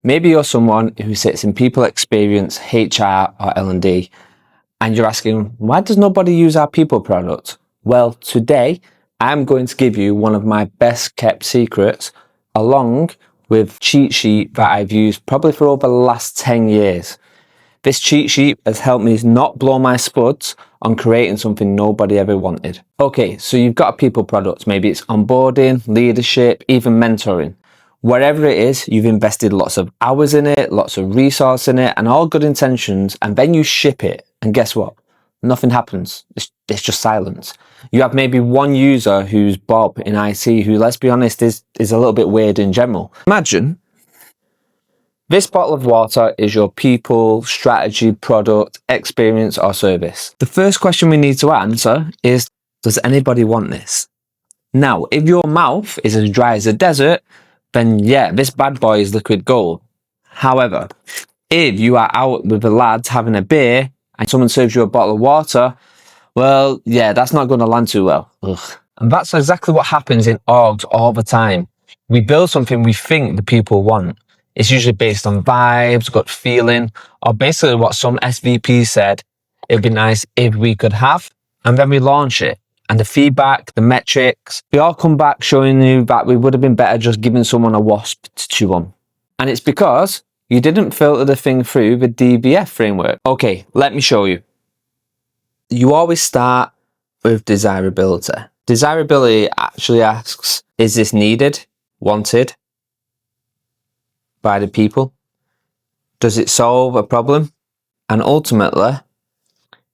Maybe you're someone who sits in people experience, HR or L&D, and you're asking, why does nobody use our people product? Well, today I'm going to give you one of my best kept secrets along with cheat sheet that I've used probably for over the last 10 years. This cheat sheet has helped me not blow my spuds on creating something nobody ever wanted. Okay, so you've got a people product. Maybe it's onboarding, leadership, even mentoring. Wherever it is, you've invested lots of hours in it, lots of resource in it, and all good intentions, and then you ship it, and guess what? Nothing happens. It's just silence. You have maybe one user who's Bob in IT who, let's be honest, is a little bit weird in general. Imagine this bottle of water is your people, strategy, product, experience, or service. The first question we need to answer is, does anybody want this? Now, if your mouth is as dry as a desert, then yeah, this bad boy is liquid gold. However, if you are out with the lads having a beer and someone serves you a bottle of water, well, yeah, that's not going to land too well. Ugh. And that's exactly what happens in orgs all the time. We build something we think the people want. It's usually based on vibes, gut feeling, or basically what some SVP said it'd be nice if we could have, and then we launch it. And the feedback, the metrics, they all come back showing you that we would have been better just giving someone a wasp to chew on. And it's because you didn't filter the thing through the DBF framework. Okay, let me show you. You always start with desirability. Desirability actually asks, is this needed, wanted by the people? Does it solve a problem? And ultimately,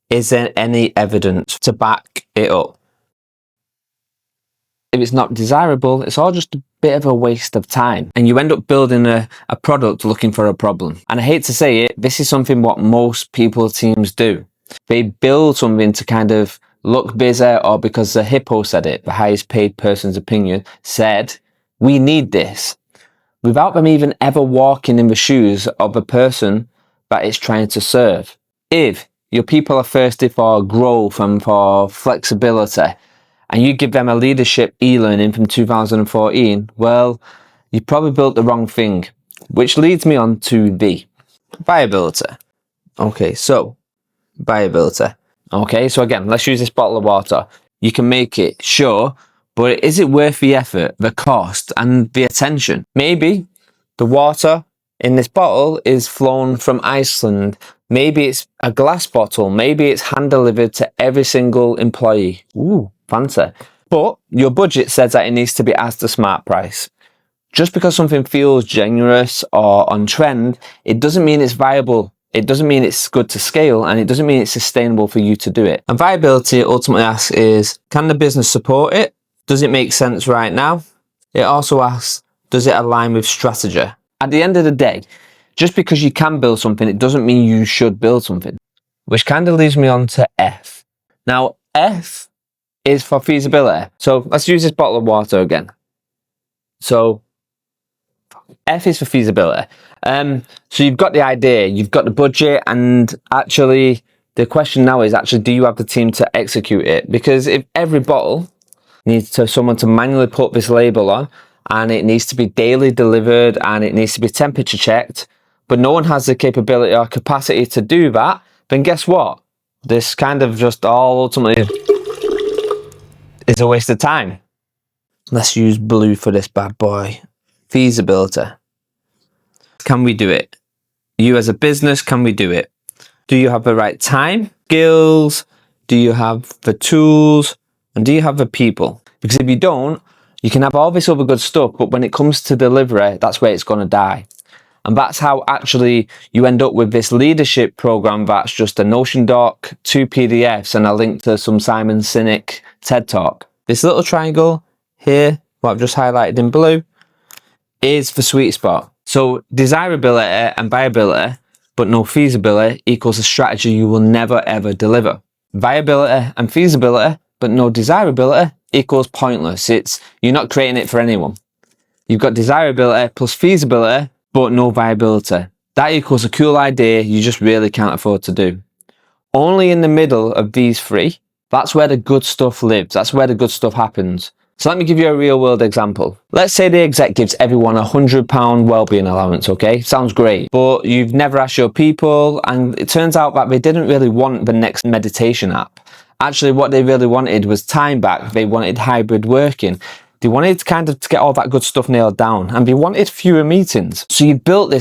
is there any evidence to back it up? If it's not desirable, it's all just a bit of a waste of time. And you end up building a product looking for a problem. And I hate to say it, this is something what most people teams do. They build something to kind of look busy, or because the hippo said it, the highest paid person's opinion, said, we need this, without them even ever walking in the shoes of the person that it's trying to serve. If your people are thirsty for growth and for flexibility, and you give them a leadership e-learning from 2014, well, you probably built the wrong thing, which leads me on to the viability. Okay, so viability. Okay, so again, let's use this bottle of water. You can make it, sure, but is it worth the effort, the cost, and the attention? Maybe the water in this bottle is flown from Iceland. Maybe it's a glass bottle. Maybe it's hand-delivered to every single employee. Ooh, fancy. But your budget says that it needs to be at a smart price. Just because something feels generous or on trend, it doesn't mean it's viable. It doesn't mean it's good to scale, and it doesn't mean it's sustainable for you to do it. And viability ultimately asks is, can the business support it? Does it make sense right now? It also asks, does it align with strategy? At the end of the day, just because you can build something, it doesn't mean you should build something. Which kind of leads me on to F. Now, F is for feasibility. So let's use this bottle of water again. So F is for feasibility. So you've got the idea, you've got the budget, and actually the question now is actually, do you have the team to execute it? Because if every bottle needs someone to manually put this label on, and it needs to be daily delivered, and it needs to be temperature checked, but no one has the capability or capacity to do that, then guess what? This kind of just all ultimately is a waste of time. Let's use blue for this bad boy. Feasibility. Can we do it? You as a business, can we do it? Do you have the right time, skills? Do you have the tools? And do you have the people? Because if you don't, you can have all this other good stuff, but when it comes to delivery, that's where it's going to die. And that's how actually you end up with this leadership program that's just a Notion doc, 2 PDFs, and a link to some Simon Sinek TED Talk. This little triangle here, what I've just highlighted in blue, is the sweet spot. So desirability and viability, but no feasibility, equals a strategy you will never ever deliver. Viability and feasibility, but no desirability, equals pointless. You're not creating it for anyone. You've got desirability plus feasibility, but no viability. That equals a cool idea you just really can't afford to do. Only in the middle of these three, that's where the good stuff lives. That's where the good stuff happens. So let me give you a real world example. Let's say the exec gives everyone £100 wellbeing allowance, okay? Sounds great, but you've never asked your people, and it turns out that they didn't really want the next meditation app. Actually, what they really wanted was time back. They wanted hybrid working. They wanted to get all that good stuff nailed down, and they wanted fewer meetings. So you built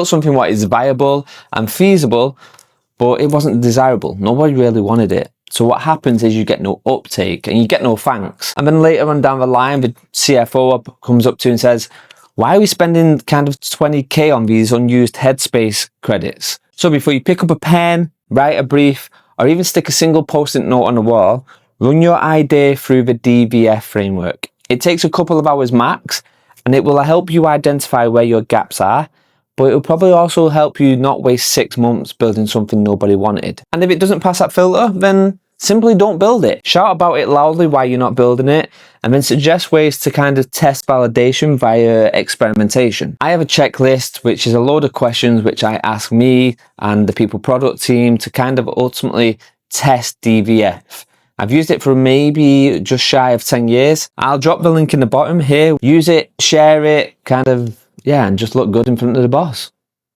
something what is viable and feasible, but it wasn't desirable. Nobody really wanted it. So what happens is you get no uptake and you get no thanks. And then later on down the line, the CFO comes up to you and says, why are we spending kind of 20k on these unused headspace credits? So before you pick up a pen, write a brief, or even stick a single post-it note on the wall, run your idea through the DVF framework. It takes a couple of hours max, and it will help you identify where your gaps are, but it will probably also help you not waste 6 months building something nobody wanted. And if it doesn't pass that filter, then simply don't build it. Shout about it loudly why you're not building it, and then suggest ways to kind of test validation via experimentation. I have a checklist, which is a load of questions which I ask me and the people product team to kind of ultimately test DVF. I've used it for maybe just shy of 10 years. I'll drop the link in the bottom here. Use it, share it, and just look good in front of the boss.